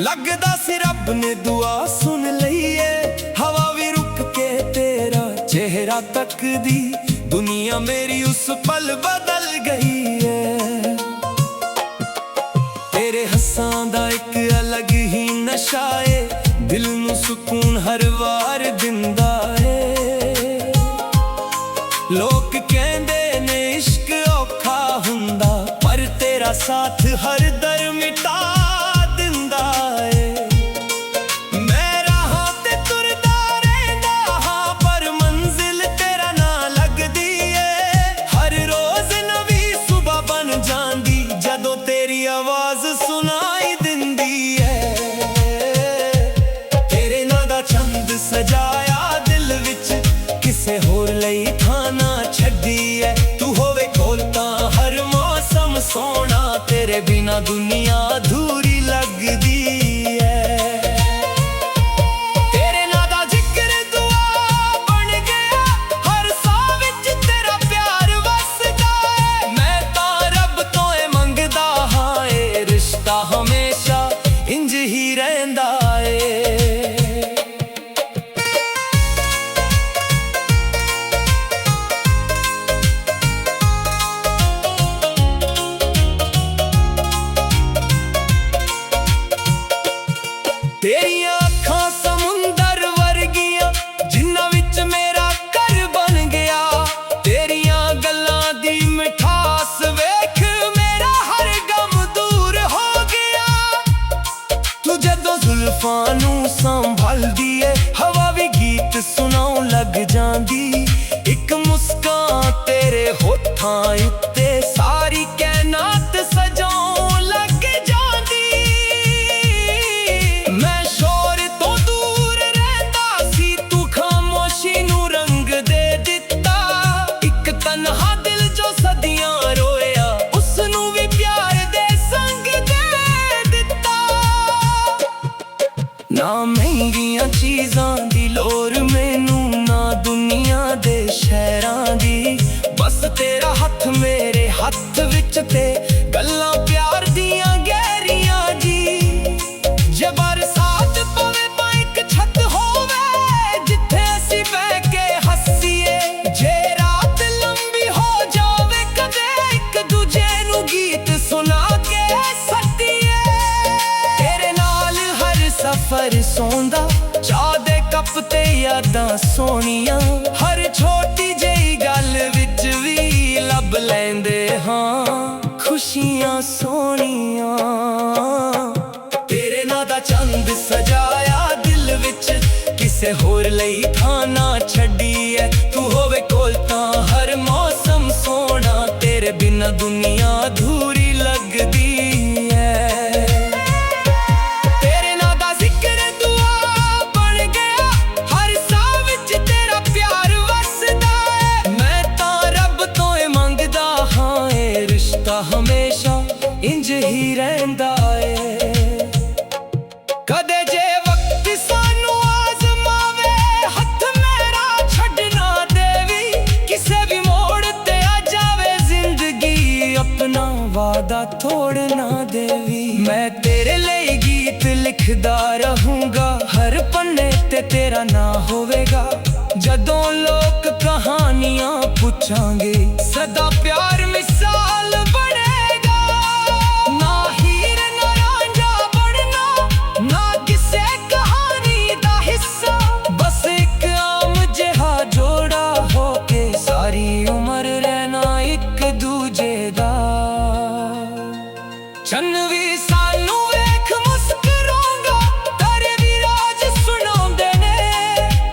लगदा सी रब ने दुआ सुन लईए। हवा भी रुक के तेरा चेहरा तकदी, दुनिया मेरी उस पल बदल गई है। तेरे हस्सां दा एक अलग ही नशा है, दिल नू सुकून हर वार दिंदा है। लोग कहंदे ने इश्क औखा हुंदा, पर तेरा साथ हर दर मिटा दिंदा है। मैं राहां ते तुरदा रहिंदा हां, पर मंजिल तेरा ना लगदी है। हर रोज नवी सुबह बन जांदी, जदों तेरी आवाज सुनाई दिंदी है। तेरे नां दा चंद सजाया दिल विच, किसे होर लई थां ना छड्डी है। तू होवे कोल तां हर मौसम सोना, तेरे बिना दुनिया अधूरी लगदी है। तेरे नां दा जिक्र दुआ बन गया, हर साह विच तेरा प्यार वसदा है। मैं तां रब तों मंगदा हां, ए रिश्ता हमेशा इंज ही रहिंदा है। तेरियां अखां समुंदर वर्गियां, जिन्हां विच मेरा घर बन गया। तेरियां गल्लां दी मिठास वेख, मेरा हर गम दूर हो गया। तू जदों जुल्फां नू संभालदी है, हवा भी गीत सुनाउण लग जांदी। एक मुस्कान तेरे होठां उत्ते सारी कायनात सजाउण लग जांदी। मैं शोर तो दूर रहिंदा सी, तू खामोशी नू रंग दे दित्ता। एक तन्हा दिल जो सदियां रोया, उस नू भी प्यार दे संग दे दित्ता। ना महंगियां चीज़ां दी लोड़ मैनू, ना दुनिया दे शहरां दी। बस तेरा हथ मेरे हथ विच ते गल्लां प्यार दियां गहरियां जी। जे बरसात पवे तां इक छत होवे, जिथे असीं बह के हसीए। जे रात लंबी हो जावे, कदे एक दूजे नू गीत सुना के सतीए। तेरे नाल हर सफर सौंदा, चाह दे कप ते यादां सोहणियां। हर छोटी जेही गल विच भी लब लैंदे हां खुशियां सोहणियां। तेरे नां दा चंद सजाया दिल विच, किसे होर लई थां ना छड्डी है। तू होवे कोल तां हर मौसम सोहना, तेरे बिना दुनिया अधूरी लगदी है। तेरे नां दा जिक्र दुआ बन गया, हर साह विच तेरा प्यार वसदा है। मैं तां रब तों मंगदा हां, ए रिश्ता हमेशा इंज ही रहिंदा है। कदे जे वक्त सानू आजमावे, हथ मेरा छड्ड ना देवी। किसे भी मोड़ ते आ जावे जिंदगी, अपना वादा तोड़ ना देवी। मैं तेरे लिए गीत लिखदा रहूंगा, हर पन्ने ते तेरा ना होवेगा। जदों लोग कहानियां पूछांगे, सदा प्यार मिसाल बनेगा। ना हीर ना रांझा बनना, ना किसे कहानी दा हिस्सा। बस एक आम जिहा जोड़ा होके, सारी उम्र रहना एक दूजे दा। चन्न भी सानू वेख मुस्कुरांगा, तारे भी राज सुणाउंदे ने।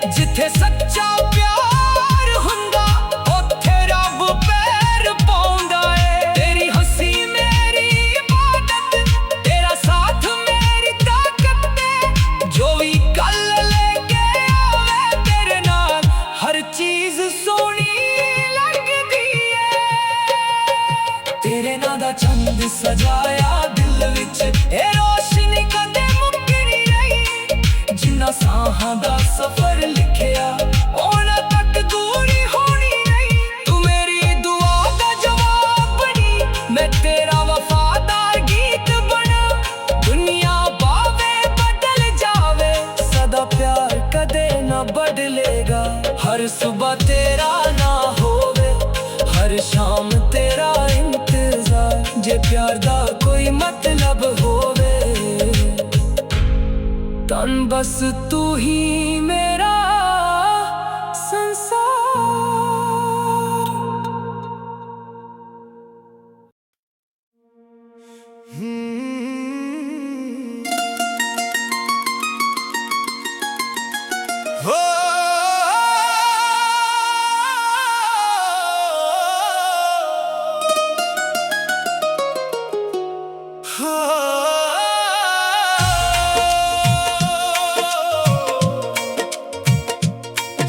जिथे सच्चा प्यार हुंदा, उत्थे रब पैर पाउंदा है। तेरी हंसी मेरी इबादत, तेरा साथ मेरी ताकत है। जो भी कल लेके आवे, तेरे नाल हर चीज सोहनी लगदी है। तेरे नां दा चंद सजाया दिल विच, ए रोशनी कदे मुक्कनी रही। जिन्ना साहां दा सफर लिखिया, ओना तक दूरी होनी नहीं। तू मेरी दुआ दा जवाब बनी, मैं तेरा वफादार गीत बना। दुनिया पावे सुबह तेरा ना होवे, हर शाम तेरा इंतजार। जे प्यार दा कोई मतलब होवे, तन बस तू ही मेरा संसार।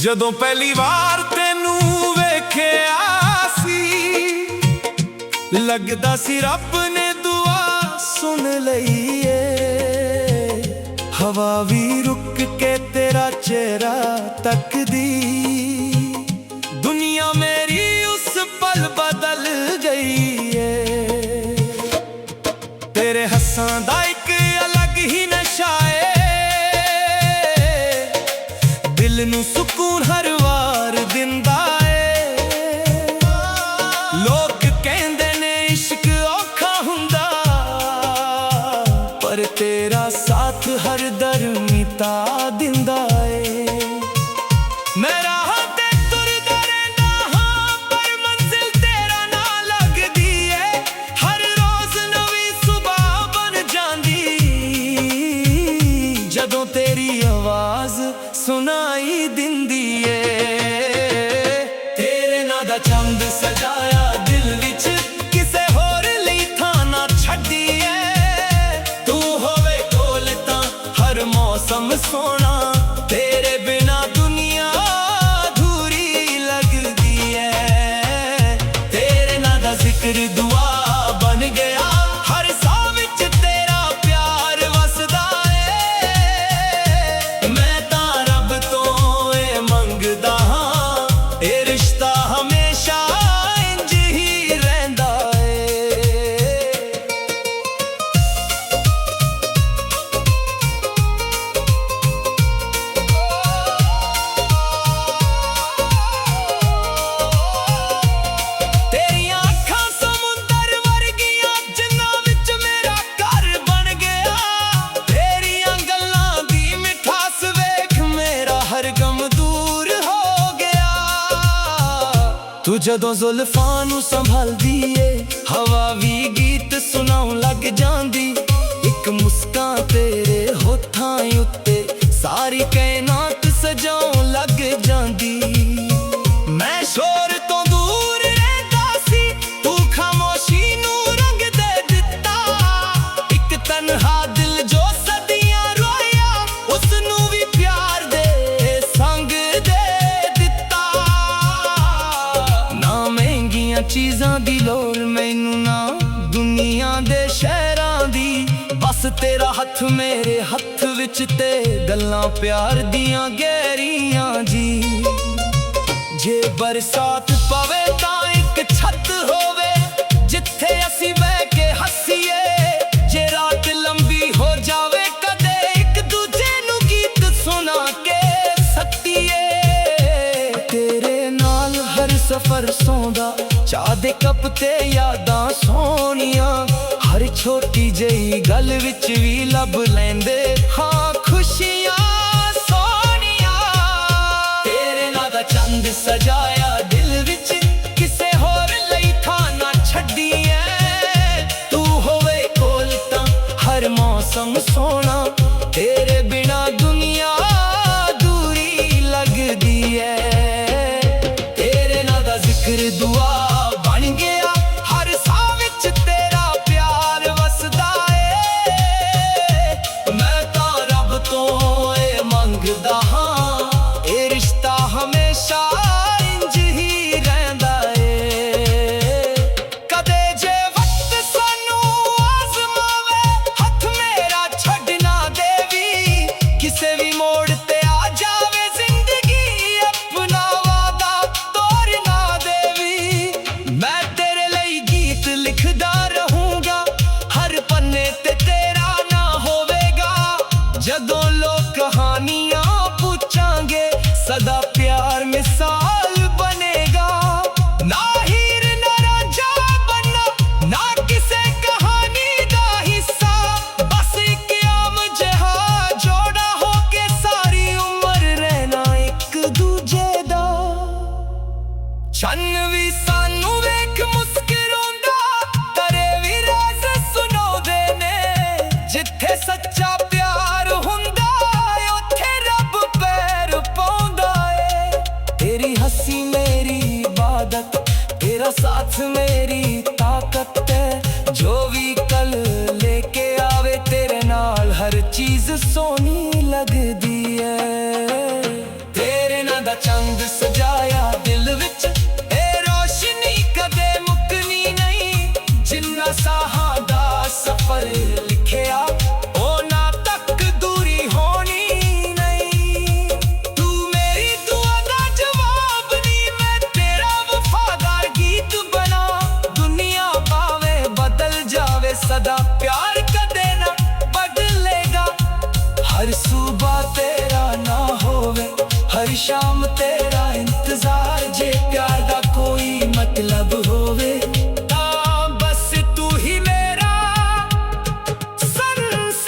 ਜਦੋਂ ਪਹਿਲੀ ਵਾਰ ਤੈਨੂੰ ਵੇਖਿਆ ਸੀ, ਲੱਗਦਾ ਸੀ ਰੱਬ ਨੇ ਦੁਆ ਸੁਣ ਲਈ ਏ। ਹਵਾ ਵੀ ਰੁਕ ਕੇ ਤੇਰਾ ਚਿਹਰਾ ਤੱਕਦੀ, ਦੁਨੀਆ ਮੇਰੀ ਉਸ ਪਲ ਬਦਲ ਗਈ ਏ। ਤੇਰੇ ਹੱਸਾਂ ਦਾ ਇੱਕ ਅਲੱਗ ਹੀ ਨਸ਼ਾ ਏ, ਦਿਲ ਨੂੰ ਸਕੂਨ ਹਰ ਵਾਰ ਦਿੰਦਾ ਏ। ਲੋਕ ਕਹਿੰਦੇ ਨੇ ਇਸ਼ਕ ਔਖਾ ਹੁੰਦਾ, ਪਰ ਤੇਰਾ ਸਾਥ ਹਰ ਦਰਮਿਤਾ ਦਿੰਦਾ ਏ। ਮੈਂ ਰਾਹਾਂ ਤੇ ਤੁਰਦਾ ਰਹਿੰਦਾ ਹਾਂ, ਪਰ ਮੰਜ਼ਿਲ ਤੇਰਾ ਨਾ ਲੱਗਦੀ ਏ। ਹਰ ਰੋਜ਼ ਨਵੀਂ ਸੁਬਾਹ ਬਣ ਜਾਂਦੀ, ਜਦੋਂ ਤੇਰੀ ਆਵਾਜ਼ ਸੁਣਾਈ ਦਿੰਦੀ ਏ। ਤੇਰੇ ਨਾਂ ਦਾ ਚੰਦ ਸਜਾਇਆ ਦਿਲ ਵਿੱਚ, ਕਿਸੇ ਹੋਰ ਲਈ ਥਾਂ ਨਾ ਛੱਡੀ ਏ। ਤੂੰ ਹੋਵੇ ਕੋਲ ਤਾਂ ਹਰ ਮੌਸਮ ਸੋਹਣਾ, ਤੇਰੇ ਬਿਨਾ ਦੁਨੀਆ ਅਧੂਰੀ ਲੱਗਦੀ ਏ। ਤੇਰੇ ਨਾਂ ਦਾ ਜ਼ਿਕਰ ਦੁਆ ਬਣ ਗਿਆ, ਹਰ ਸਾਹ ਵਿੱਚ ਤੇਰਾ ਪਿਆਰ ਵਸਦਾ ਏ। ਮੈਂ ਤਾਂ ਰੱਬ ਤੋਂ ਇਹ ਮੰਗਦਾ ਹਾਂ, ਇਹ ਰਿਸ਼ਤਾ ਹਮੇਸ਼ਾ ਇੰਝ ਹੀ ਰਹਿੰਦਾ ਏ। ਤੇਰੀਆਂ ਅੱਖਾਂ ਸਮੁੰਦਰ ਵਰਗੀਆਂ, ਜਿਨ੍ਹਾਂ ਵਿੱਚ ਮੇਰਾ ਘਰ ਬਣ ਗਿਆ। ਤੇਰੀਆਂ ਗੱਲਾਂ ਦੀ ਮਿਠਾਸ ਵੇਖ, ਮੇਰਾ ਹਰ ਗਮ ਦੂਰ ਹੋ ਗਿਆ। ਤੂੰ ਜਦੋਂ ਜ਼ੁਲਫਾਂ ਨੂੰ ਸੰਭਾਲਦੀ ਏ, ਹਵਾ ਵੀ ਗੀਤ ਸੁਣਾਉਣ ਲੱਗ ਜਾਂਦੀ। ਇੱਕ ਮੁਸਕਾਨ ਤੇਰੇ ਹੋਠਾਂ ਉੱਤੇ ਸਾਰੀ ਕਾਇਨਾਤ ਸਜਾਉਣ ਲੱਗ ਜਾਂਦੀ। ਮੈਂ ਸ਼ੋਰ ਤੋਂ ਦੂਰ ਰਹਿੰਦਾ ਸੀ, ਤੂੰ ਖਾਮੋਸ਼ੀ ਨੂੰ ਰੰਗ ਦੇ ਦਿੱਤਾ। ਇੱਕ ਤਨਹਾ ਦਿਲ ਜੋ ਸਦੀਆਂ ਰੋਇਆ, ਉਸ ਨੂੰ ਵੀ ਪਿਆਰ ਦੇ ਸੰਗ ਦੇ ਦਿੱਤਾ। ਨਾ ਮਹਿੰਗੀਆਂ ਚੀਜ਼ਾਂ ਦੀ ਲੋੜ ਮੈਨੂੰ, ਨਾ ਦੁਨੀਆ ਦੇ ਸ਼ਹਿਰਾਂ ਦੀ। ਬਸ ਤੇਰਾ ਹੱਥ ਮੇਰੇ ਹੱਥ ਵਿੱਚ, ਤੇ ਗੱਲਾਂ ਪਿਆਰ ਦੀਆਂ ਗਹਿਰੀਆਂ ਜੀ। ਜੇ ਬਰਸਾਤ ਪਵੇ ਤਾਂ ਇੱਕ ਛੱਤ ਹੋਵੇ, ਜਿੱਥੇ ਅਸੀਂ ਬਹਿ ਕੇ ਹੱਸੀਏ। ਜੇ ਰਾਤ ਲੰਬੀ ਹੋ ਜਾਵੇ, ਕਦੇ ਇੱਕ ਦੂਜੇ ਨੂੰ ਗੀਤ ਸੁਣਾ ਕੇ ਸੱਤੀਏ। ਤੇਰੇ ਨਾਲ ਹਰ ਸਫ਼ਰ ਸੌਂਦਾ, ਚਾਹ ਦੇ ਕੱਪ ਤੇ ਯਾਦਾਂ ਸੋਹਣੀਆਂ। ਹਰ ਛੋਟੀ ਜਿਹੀ ਗੱਲ ਵਿੱਚ ਵੀ ਲੱਭ ਲੈਂਦੇ ਹਾਂ ਖੁਸ਼ੀਆਂ ਸੋਹਣੀਆਂ। ਤੇਰੇ ਨਾਂ ਦਾ ਚੰਦ ਸਜਾਇਆ ਦਿਲ ਵਿੱਚ, ਕਿਸੇ ਹੋਰ ਲਈ ਥਾਂ ਨਾ ਛੱਡੀ ਏ। ਤੂੰ ਹੋਵੇ ਕੋਲ ਤਾਂ ਹਰ ਮੌਸਮ ਸੋਹਣਾ, ਤੇਰੇ ਬਿਨਾ ਦੁਨੀਆ ਅਧੂਰੀ ਲੱਗਦੀ ਏ। ਤੇਰੇ ਨਾਂ ਦਾ ਜ਼ਿਕਰ ਦੁਆ ਬਣ ਗਿਆ, ਹਰ ਸਾਹ ਵਿੱਚ ਤੇਰਾ ਪਿਆਰ ਵਸਦਾ ਏ। ਮੈਂ ਤਾਂ ਰੱਬ ਤੋਂ ਇਹ ਮੰਗਦਾ ਹਾਂ, ਇਹ ਰਿਸ਼ਤਾ ਹਮੇਸ਼ਾ ਇੰਝ ਹੀ ਰਹਿੰਦਾ ਏ। ਕਦੇ ਜੇ ਵਕਤ ਸਾਨੂੰ ਆਜ਼ਮਾਵੇ, ਹੱਥ ਮੇਰਾ ਛੱਡ ਨਾ ਸੋਹਣੀ ਲੱਗਦੀ ਐ। ਤੇਰੇ ਨਾਂ ਦਾ ਚੰਦ ਸਜਾਇਆ ਦਿਲ ਵਿੱਚ, ਇਹ ਰੋਸ਼ਨੀ ਕਦੇ ਮੁੱਕਣੀ ਨਹੀਂ। ਜਿੰਨਾ ਸਾਹਾਂ ਦਾ ਸਫ਼ਰ ਲਿਖਿਆ ਉਹਨਾਂ ਤੱਕ ਦੂਰੀ ਹੋਣੀ ਨਹੀਂ। ਤੂੰ ਮੇਰੀ ਦੁਆ ਦਾ ਜਵਾਬ ਨੀ, ਮੈਂ ਤੇਰਾ ਵਫਾਦਾਰ ਗੀਤ ਬਣਾ। ਦੁਨੀਆ ਭਾਵੇਂ ਬਦਲ ਜਾਵੇ ਸਦਾ ਪਿਆਰ ਕਦੇ ਨਾ ਬਦਲੇਗਾ। ਹਰ ਸੁਬਹ ਤੇਰਾ ਨਾ ਹੋਵੇ, ਹਰ ਸ਼ਾਮ ਤੇਰਾ ਇੰਤਜ਼ਾਰ। ਜੇ ਪਿਆਰ ਦਾ ਕੋਈ ਮਤਲਬ ਹੋਵੇ ਤਾਂ ਬਸ ਤੂੰ ਹੀ ਮੇਰਾ ਸੰਸਾਰ।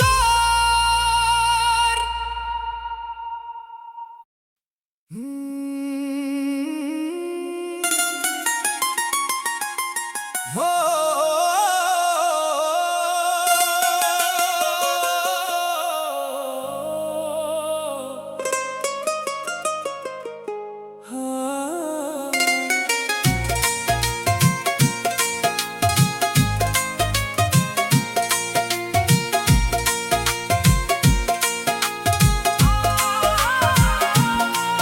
ਹੋ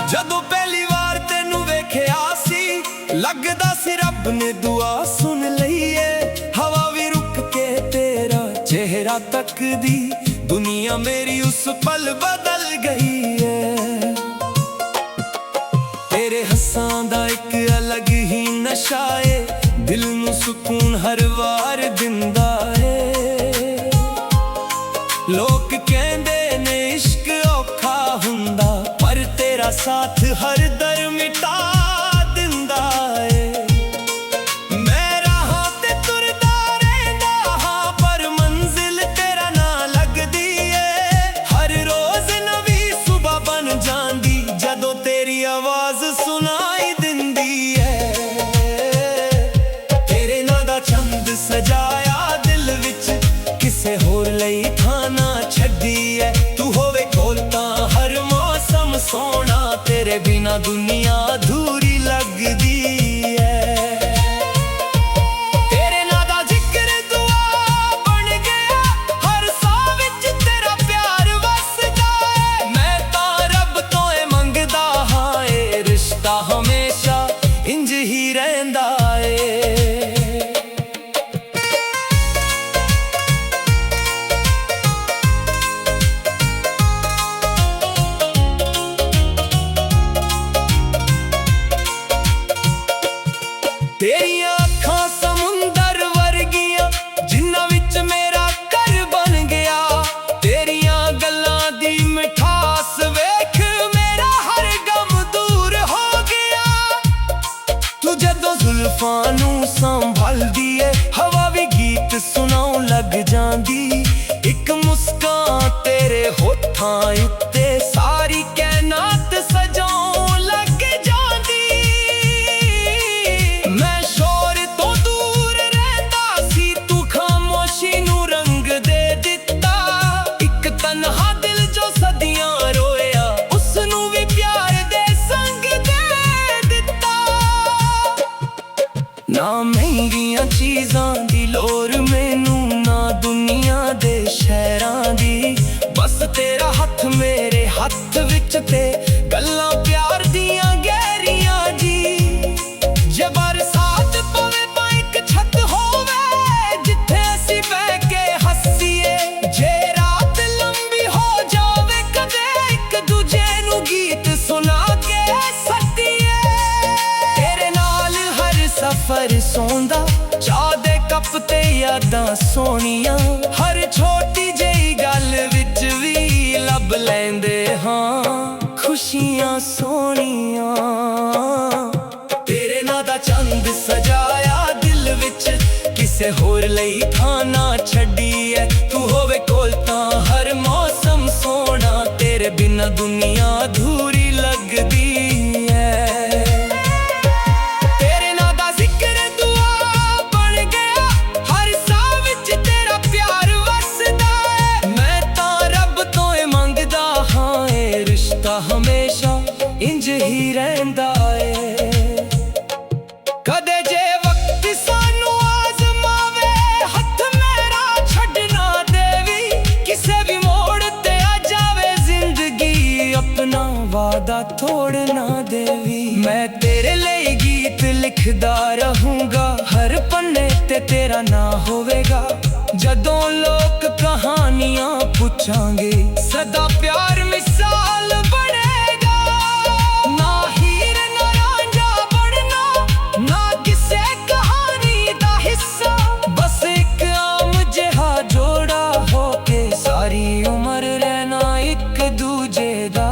ਜਦੋਂ ਪਹਿਲੀ ਵਾਰ ਤੈਨੂੰ ਵੇਖਿਆ ਸੀ, ਲੱਗਦਾ ਸੀ ਰੱਬ ਨੇ ਦੁਆ ਸੁਣ ਲਈ ਏ। ਹਵਾ ਵੀ ਰੁਕ ਕੇ ਤੇਰਾ ਚਿਹਰਾ ਤੱਕਦੀ, ਦੁਨੀਆ ਮੇਰੀ ਉਸ ਪਲ ਬਦਲ ਗਈ ਏ। ਤੇਰੇ ਹੱਸਾਂ ਦਾ ਇੱਕ ਅਲੱਗ ਹੀ ਨਸ਼ਾ ਏ, ਦਿਲ ਨੂੰ ਸਕੂਨ ਹਰ ਵਾਰ ਦਿੰਦਾ ਏ। ਲੋਕ ਕਹਿੰਦੇ ਨੇ ਇਸ਼ਕ ਔਖਾ ਹੁੰਦਾ, ਪਰ ਤੇਰਾ ਸਾਥ ਹਰ ਦਰ ਮਿਟਾ ਦਿੰਦਾ ਏ। ਮੈਂ ਰਾਹਾਂ ਤੇ ਤੁਰਦਾ ਰਹਿੰਦਾ ਹਾਂ, ਪਰ ਮੰਜ਼ਿਲ ਤੇਰਾ ਨਾ ਲੱਗਦੀ ਏ। ਹਰ ਰੋਜ਼ ਨਵੀਂ ਸੁਬਹ ਬਣ ਜਾਂਦੀ, ਜਦੋਂ ਤੇਰੀ ਆਵਾਜ਼ ਸੁਣਾਈ ਦਿੰਦੀ ਏ। ਤੇਰੇ ਨਾਂ ਦਾ ਚੰਦ ਸਜਾਇਆ ਦਿਲ ਵਿੱਚ, ਕਿਸੇ ਹੋਰ ਲਈ ਥਾਂ ਨਾ ਛੱਡੀ ਏ। ਤੂੰ ਹੋਵੇ ਕੋਲ ਤਾਂ ਹਰ ਮੌਸਮ ਸੋਹਣਾ, ਤੇਰੇ ਬਿਨਾ ਦੁਨੀਆ ਅਧੂਰੀ ਲੱਗਦੀ ਐ। ਤੇਰੇ ਨਾਂ ਦਾ ਜ਼ਿਕਰ ਦੁਆ ਬਣ ਗਿਆ, ਹਰ ਸਾਹ ਵਿੱਚ ਤੇਰਾ ਪਿਆਰ ਵਸਦਾ ਏ। ਮੈਂ ਤਾਂ ਰੱਬ ਤੋਂ ਏ ਮੰਗਦਾ ਹਾਂ, ਇਹ ਰਿਸ਼ਤਾ ਹਮੇਸ਼ਾ ਇੰਜ ਹੀ ਰਹਿੰਦਾ ਏ। ਤੇਰੀਆਂ ਅੱਖਾਂ ਸਮੁੰਦਰ ਵਰਗੀਆਂ, ਜਿਨ੍ਹਾਂ ਵਿੱਚ ਮੇਰਾ ਘਰ ਬਣ ਗਿਆ। ਤੇਰੀਆਂ ਗੱਲਾਂ ਦੀ ਮਿਠਾਸ ਵੇਖ ਮੇਰਾ ਹਰ ਗਮ ਦੂਰ ਹੋ ਗਿਆ। ਤੂੰ ਜਦੋਂ ਜ਼ੁਲਫਾਂ ਨੂੰ ਸੰਭਾਲਦੀ ਏ, ਹਵਾ ਵੀ ਗੀਤ ਸੁਣਾਉਣ ਲੱਗ ਜਾਂਦੀ। ਇੱਕ ਮੁਸਕਾਨ ਤੇਰੇ ਹੋਠਾਂ ਉੱਤੇ ਸਾਰੀ ਕਾਇਨਾਤ ਸਜਾਉਣ ਲੱਗ ਜਾਂਦੀ। ਮੈਂ ਸ਼ੋਰ ਤੋਂ ਦੂਰ ਰਹਿੰਦਾ ਸੀ, ਤੂੰ ਖਾਮੋਸ਼ੀ ਨੂੰ ਰੰਗ ਦੇ ਦਿੱਤਾ। ਇੱਕ ਤਨਹਾ ਦਿਲ ਜੋ ਸਦੀਆਂ ਰੋਇਆ, ਉਸ ਨੂੰ ਵੀ ਪਿਆਰ ਦੇ ਸੰਗ ਦੇ ਦਿੱਤਾ। ਨਾ ਮਹਿੰਗੀਆਂ ਚੀਜ਼ਾਂ ਦੀ ਲੋੜ ਮੈਨੂੰ, ਨਾ ਦੁਨੀਆ ਦੇ ਸ਼ਹਿਰਾਂ ਦੀ। ਬਸ ਤੇਰਾ ਹੱਥ ਮੇਰੇ ਹੱਥ ਵਿੱਚ ਤੇ ਗੱਲਾਂ ਪਿਆਰ ਦੀਆਂ ਗਹਿਰੀਆਂ ਜੀ। ਜੇ ਬਰਸਾਤ ਪਵੇ ਤਾਂ ਇੱਕ ਛੱਤ ਹੋਵੇ, ਜਿੱਥੇ ਅਸੀਂ ਬਹਿ ਕੇ ਹੱਸੀਏ। ਜੇ ਰਾਤ ਲੰਬੀ ਹੋ ਜਾਵੇ, ਕਦੇ ਇੱਕ ਦੂਜੇ ਨੂੰ ਗੀਤ ਸੁਣਾ ਕੇ ਸੱਦੀਏ। ਤੇਰੇ ਨਾਲ ਹਰ ਸਫ਼ਰ ਸੌਂਦਾ, ਚਾਹ ਦੇ ਕੱਪ ਤੇ ਯਾਦਾਂ ਸੋਹਣੀਆਂ। ਹਰ ਛੋਟੀ ਜਿਹੀ ਗੱਲ ਵਿੱਚ ਵੀ ਲੱਭ ਲੈਂਦੇ ਹਾਂ ਖੁਸ਼ੀਆਂ ਸੋਹਣੀਆਂ। ਤੇਰੇ ਨਾਂ ਦਾ ਚੰਦ ਸਜਾਇਆ ਦਿਲ ਵਿੱਚ, ਕਿਸੇ ਹੋਰ ਲਈ ਥਾਂ ਨਾ ਛੱਡੀ ਐ। ਤੂੰ ਹੋਵੇ ਕੋਲ ਤਾਂ ਹਰ ਮੌਸਮ ਸੋਹਣਾ, ਤੇਰੇ ਬਿਨਾ ਦੁਨੀਆ ਅਧੂਰੀ ਲੱਗਦੀ ਐ। ਤੇਰੇ ਨਾਂ ਦਾ ਜ਼ਿਕਰ ਦੁਆ ਬਣ ਗਿਆ, ਹਰ ਸਾਹ ਵਿੱਚ ਤੇਰਾ ਪਿਆਰ ਵਸਦਾ ਏ। ਮੈਂ ਤਾਂ ਰੱਬ ਤੋਂ ਏ ਮੰਗਦਾ ਹਾਂ, ਇਹ ਰਿਸ਼ਤਾ ਹਮੇਸ਼ਾ ਇੰਜ ਹੀ ਰਹਿੰਦਾ ਏ। ਕਦੇ ਜੇ ਵਕਤ ਸਾਨੂੰ ਆਜ਼ਮਾਵੇ, ਹੱਥ ਮੇਰਾ लिखदा रहूंगा हर पन्ने ते तेरा ना होवेगा। जदों लोग कहानियां पूछांगे सदा प्यार मिसाल बनेगा। ना हीर ना रांझा बनना, ना किसे कहानी दा हिस्सा, बस एक आम जिहा जोड़ा होके सारी उम्र रहना एक दूजे दा।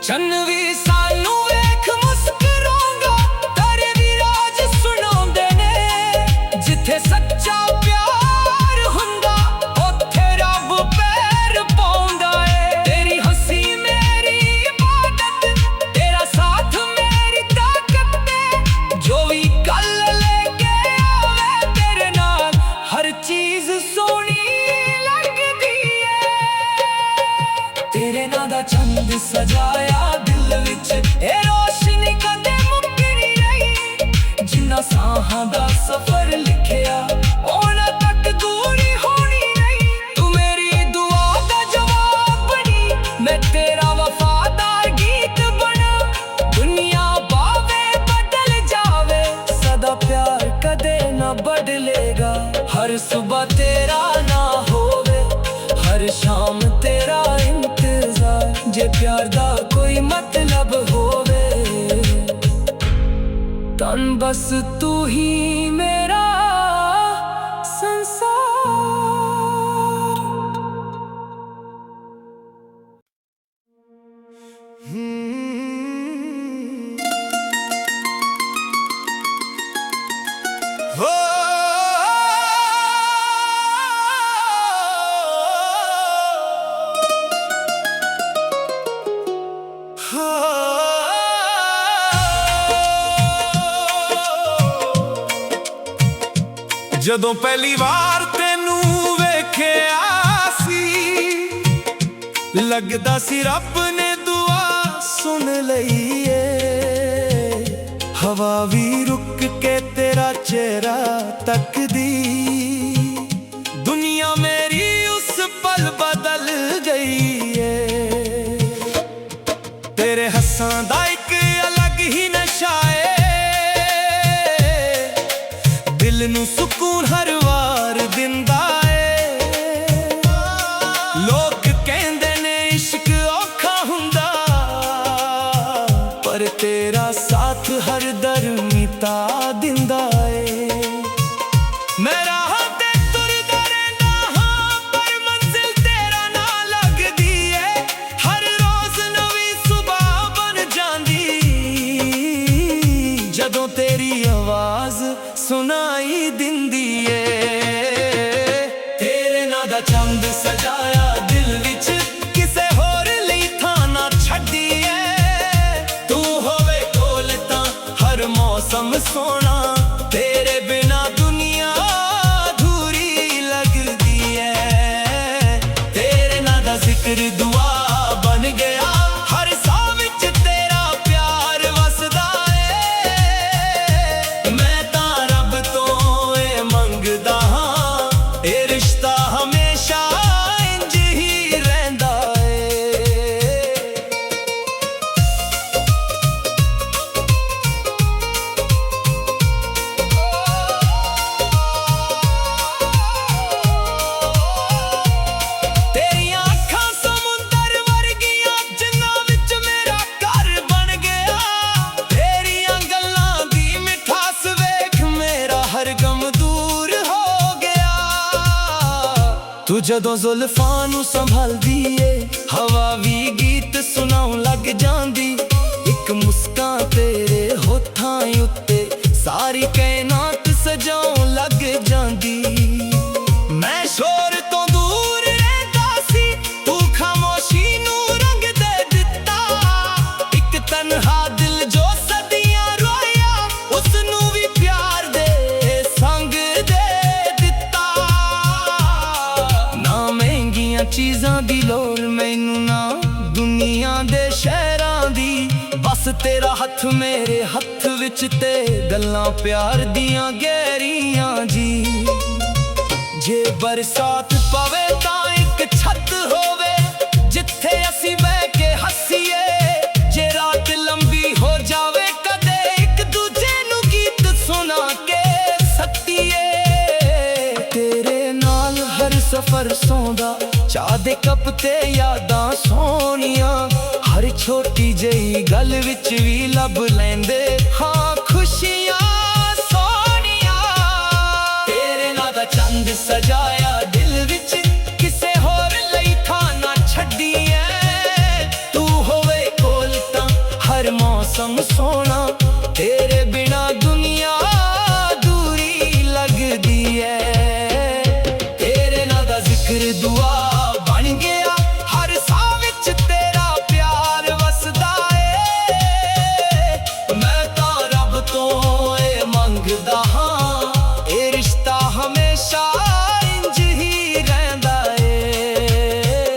चन्न भी सानू वेख मुस्कुरांगा, तारे भी राज सुनाउंदे ने। जिथे सच्चा प्यार हुंदा उत्थे रब पैर पाउंदा है। तेरी हंसी मेरी इबादत, तेरा साथ मेरी ताकत है। जो भी कल लेके आवे तेरे नाल हर चीज सोहनी लगदी है। तेरे नां दा चंद सजाया दिल विच, ए रोशनी कदे मुक्कनी रही। जिन्ना साहां दा सफर लिखिया ओना तक दूरी होनी नहीं। तू मेरी दुआ दा जवाब बनी, मैं तेरा वफादार गीत बना। दुनिया पावे बदल जावे, सदा प्यार कदे ना बदलेगा। हर सुबह तेरा ना होवे, हर शाम तेरा इंतजार। जे प्यार दा कोई मतलब होवे, तन बस तू ही मेरा संसार। हो ਜਦੋਂ ਪਹਿਲੀ ਵਾਰ ਤੈਨੂੰ ਵੇਖਿਆ ਸੀ, ਲੱਗਦਾ ਸੀ ਰੱਬ ਨੇ ਦੁਆ ਸੁਣ ਲਈ ਏ। ਹਵਾ ਵੀ ਰੁਕ ਕੇ ਤੇਰਾ ਚਿਹਰਾ ਤੱਕਦੀ, ਦੁਨੀਆ ਮੇਰੀ ਉਸ ਪਲ ਬਦਲ ਗਈ ਏ। ਤੇਰੇ ਹੱਸਾਂ ਦਾ ਇੱਕ ਅਲੱਗ ਹੀ ਨਸ਼ਾ ਏ, ਦਿਲ ਨੂੰ ਸਕੂਨ ਹਰ ਵਾਰ ਦਿੰਦਾ ਏ। ਲੋਕ ਕਹਿੰਦੇ ਨੇ ਇਸ਼ਕ ਔਖਾ ਹੁੰਦਾ, ਪਰ ਤੇਰਾ ਸਾਥ ਹਰ ਦਰਮਿਤਾ ਦਿੰਦਾ ਏ। ਮੈਂ ਰਾਹ ਤੇ ਤੁਰਦਾ ਰਹਿੰਦਾ ਹਾਂ, ਪਰ ਮੰਜ਼ਿਲ ਤੇਰਾ ਨਾ ਲੱਗਦੀ ਏ। ਹਰ ਰੋਜ਼ ਨਵੀਂ ਸੁਬਾਹ ਬਣ ਜਾਂਦੀ, ਜਦੋਂ ਤੇਰੀ ਆਵਾਜ਼ ਸੁਣਾਈ ਦਿੰਦੀ ਏ। ਤੇਰੇ ਨਾਂ ਦਾ ਚੰਦ ਸਜਾਇਆ ਦਿਲ ਵਿੱਚ, ਕਿਸੇ ਹੋਰ ਲਈ ਥਾਂ ਨਾ ਛੱਡੀ ਏ। ਤੂੰ ਹੋਵੇ ਕੋਲ ਤਾਂ ਹਰ ਮੌਸਮ ਸੋਹਣਾ, ਤੇਰੇ ਬਿਨਾ ਦੁਨੀਆ ਅਧੂਰੀ ਲੱਗਦੀ ਏ। ਤੇਰੇ ਨਾਂ ਦਾ ਜ਼ਿਕਰ ਦੁਆ ਬਣ ਗਿਆ, ਹਰ ਸਾਹ ਵਿੱਚ ਤੇਰਾ ਪਿਆਰ ਵਸਦਾ ਏ। ਮੈਂ ਤਾਂ ਰੱਬ ਤੋਂ ਇਹ ਮੰਗਦਾ ਹਾਂ, ਇਹ ਰਿਸ਼ਤਾ ਹਮੇਸ਼ਾ ਇੰਝ ਹੀ ਰਹਿੰਦਾ ਏ। ਤੇਰੀਆਂ ਅੱਖਾਂ ਸਮੁੰਦਰ ਵਰਗੀਆਂ, ਜਿਨ੍ਹਾਂ ਵਿੱਚ ਮੇਰਾ ਘਰ ਬਣ ਗਿਆ। ਤੇਰੀਆਂ ਗੱਲਾਂ ਦੀ ਮਿਠਾਸ ਵੇਖ ਮੇਰਾ ਹਰ ਗਮ ਦੂਰ ਹੋ ਗਿਆ। ਤੂੰ ਜਦੋਂ ਜ਼ੁਲਫਾਂ ਨੂੰ ਸੰਭਾਲਦੀ ਏ, ਹਵਾ ਵੀ ਗੀਤ ਸੁਣਾਉਣ ਲੱਗ ਜਾਂਦੀ। ਇੱਕ ਮੁਸਕਾਨ ਤੇਰੇ ਹੋਠਾਂ ਉੱਤੇ ਸਾਰੀ ਕਾਇਨਾਤ ਸਜਾਉਣ ਲੱਗ ਜਾਂਦੀ। ਮੈਂ ਸ਼ੋਰ ਤੋਂ ਦੂਰ ਰਹਿੰਦਾ ਸੀ, ਤੂੰ ਖਾਮੋਸ਼ੀ ਨੂੰ ਰੰਗ ਦੇ ਦਿੱਤਾ। ਇੱਕ ਤਨਹਾ ਦਿਲ ਜੋ ਸਦੀਆਂ ਰੋਇਆ, ਉਸ ਨੂੰ ਵੀ ਪਿਆਰ ਦੇ ਸੰਗ ਦੇ ਦਿੱਤਾ। ਨਾ ਮਹਿੰਗੀਆਂ ਚੀਜ਼ਾਂ ਦੀ ਲੋੜ ਮੈਨੂੰ, ਨਾ ਦੁਨੀਆ ਦੇ ਸ਼ਹਿਰਾਂ ਦੀ। ਬਸ ਤੇਰਾ ਹੱਥ ਮੇਰੇ ਹੱਥ ਵਿੱਚ ਤੇ ਗੱਲਾਂ ਪਿਆਰ ਦੀਆਂ ਗਹਿਰੀਆਂ ਜੀ। ਜੇ ਬਰਸਾਤ ਪਵੇ ਤਾਂ ਇੱਕ ਛੱਤ ਹੋਵੇ, ਜਿੱਥੇ ਅਸੀਂ ਬਹਿ ਕੇ ਹੱਸੀਏ। ਜੇ ਰਾਤ ਲੰਬੀ ਹੋ ਜਾਵੇ ਕਦੇ ਇੱਕ ਸਫ਼ਰ ਸੌਂਦਾ, ਚਾਹ ਦੇ ਕੱਪ ਤੇ ਯਾਦਾਂ ਸੋਹਣੀਆਂ, ਹਰ ਛੋਟੀ ਜਿਹੀ ਗੱਲ ਵਿੱਚ ਵੀ ਲੱਭ ਲੈਂਦੇ ਹਾਂ ਖੁਸ਼ੀਆਂ ਸੋਹਣੀਆਂ। ਤੇਰੇ ਨਾਂ ਦਾ ਚੰਦ ਸਜਾਇਆ ਦਿਲ ਵਿੱਚ, ਕਿਸੇ ਹੋਰ ਲਈ ਥਾਂ ਨਾ ਛੱਡੀ ਐ, ਤੂੰ ਹੋਵੇ ਕੋਲ ਤਾਂ ਹਰ ਮੌਸਮ ਸੋਹਣਾ, ਤੇਰੇ ਬਿਨਾ ਦੁਨੀਆ ਦੂਰੀ ਲੱਗਦੀ ਐ। ਤੇਰੇ ਨਾਂ ਦਾ ਜ਼ਿਕਰ ਦੁਆ ਬਣ ਗਿਆ, ਹਰ ਸਾਹ ਵਿੱਚ ਤੇਰਾ ਪਿਆਰ ਵਸਦਾ ਏ। ਮੈਂ ਤਾਂ ਰੱਬ ਤੋਂ ਇਹ ਮੰਗਦਾ ਹਾਂ, ਇਹ ਰਿਸ਼ਤਾ ਹਮੇਸ਼ਾ ਇੰਝ ਹੀ ਰਹਿੰਦਾ ਏ।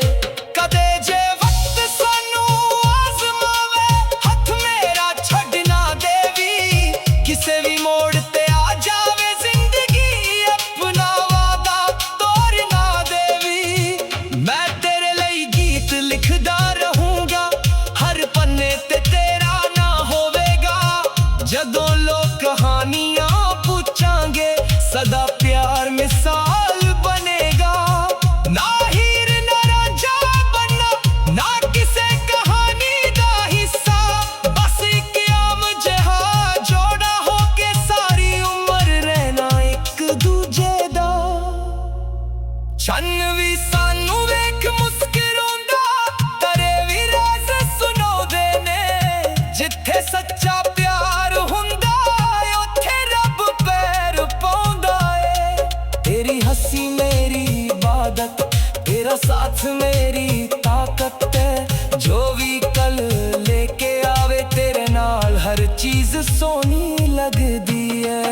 ਕਦੇ ਜੇ ਵਕਤ ਸਾਨੂੰ ਆਜ਼ਮਾਵੇ, ਹੱਥ ਮੇਰਾ ਛੱਡ ਨਾ ਦੇਵੀ, ਕਿਸੇ ਵੀ ਮੋੜ ਤੇ ਆ ਜਾਵੇ ਜ਼ਿੰਦਗੀ, ਆਪਣਾ ਵਾਦਾ ਤੋੜ ਨਾ ਦੇਵੀ। ਮੈਂ ਤੇਰੇ ਲਈ ਗੀਤ ਲਿਖਦਾ ਰਹੂੰਗਾ, ਹਰ ਪੰਨੇ ਤੇ ਤੇਰਾ ਨਾਂ ਹੋਵੇਗਾ। ਜਦੋਂ ਲੋਕ ਕਹਾਣੀਆਂ ਪੁੱਛਾਂਗੇ, ਸਦਾ ਪਿਆਰ ਮਿਸਾਲ ਬਣੇਗਾ। ਨਾ ਹੀਰ ਨਾ ਰਾਂਝਾ ਬਣਨਾ, ਨਾ ਕਿਸੇ ਕਹਾਣੀ ਦਾ ਹਿੱਸਾ, ਬਸ ਇੱਕ ਆਮ ਜਿਹਾ ਜੋੜਾ ਹੋ ਕੇ ਸਾਰੀ ਉਮਰ ਰਹਿਣਾ ਇੱਕ ਦੂਜੇ ਦਾ। ਚੰਨ ਵੀ ਸਾਨੂੰ ਵੇਖ ਮੁਸਕਰਾਉਂਦਾ, ਤਰੇ ਵੀ ਰਾਜ਼ ਸੁਣਾਉਂਦੇ ਨੇ, ਜਿੱਥੇ ਸੱਚਾ ਪਿਆਰ ਹੁੰਦਾ ਉੱਥੇ ਰੱਬ ਪੈਰ ਪਾਉਂਦਾ ਏ। ਤੇਰੀ ਹੱਸੀ ਮੇਰੀ ਇਬਾਦਤ, ਤੇਰਾ ਸਾਥ ਮੇਰੀ ਤਾਕਤ ਹੈ, ਜੋ ਵੀ ਕੱਲ ਲੈ ਕੇ ਆਵੇ ਤੇਰੇ ਨਾਲ ਹਰ ਚੀਜ਼ ਸੋਹਣੀ ਲੱਗਦੀ ਏ।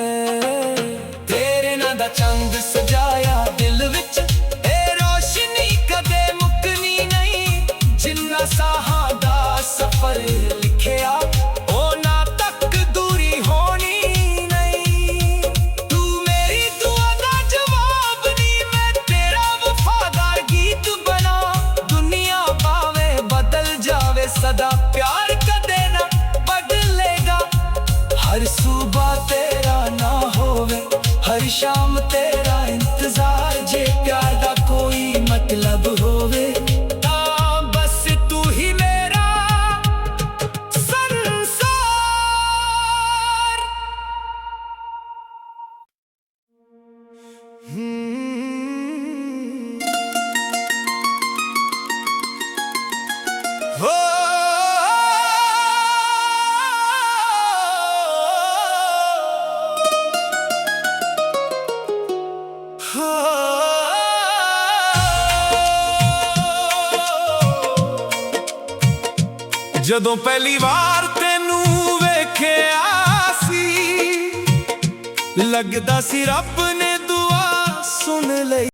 ਤੇਰੇ ਨਾਂ ਦਾ ਚੰਦ ਸਜਾਇਆ ਦਿਲ ਵਿੱਚ, ਇਹ ਰੋਸ਼ਨੀ ਕਦੇ ਮੁੱਕਣੀ ਨਹੀਂ, ਜਿੰਨਾ ਸਾਹਾਂ ਦਾ ਸਫ਼ਰ ਲਿਖਿਆ ਉਹਨਾਂ ਤੱਕ ਦੂਰੀ ਹੋਣੀ ਨਹੀਂ। ਤੂੰ ਮੇਰੀ ਦੁਆ ਦਾ ਜਵਾਬ ਨਹੀਂ, ਮੈਂ ਤੇਰਾ ਵਫਾਦਾਰ ਗੀਤ ਬਣਾ। ਦੁਨੀਆ ਭਾਵੇਂ ਬਦਲ ਜਾਵੇ, ਸਦਾ ਪਿਆਰ ਕਦੇ ਨਾ ਬਦਲੇਗਾ। ਹਰ ਸੁਬਹ ਤੇਰਾ ਨਾ ਹੋਵੇ, ਹਰ ਸ਼ਾਮ ਤੇਰਾ ਇੰਤਜ਼ਾਰ, ਜੇ ਪਿਆਰ ਦਾ ਕੋਈ ਮਤਲਬ ਹੋਵੇ ਤਾਂ ਬਸ ਤੂੰ ਹੀ ਮੇਰਾ ਸੰਸਾਰ। ਹੋ ਜਦੋਂ ਪਹਿਲੀ ਵਾਰ ਤੈਨੂੰ ਵੇਖਿਆ ਸੀ, ਲੱਗਦਾ ਸੀ ਰੱਬ ਨੇ ਦੁਆ ਸੁਣ ਲਈ।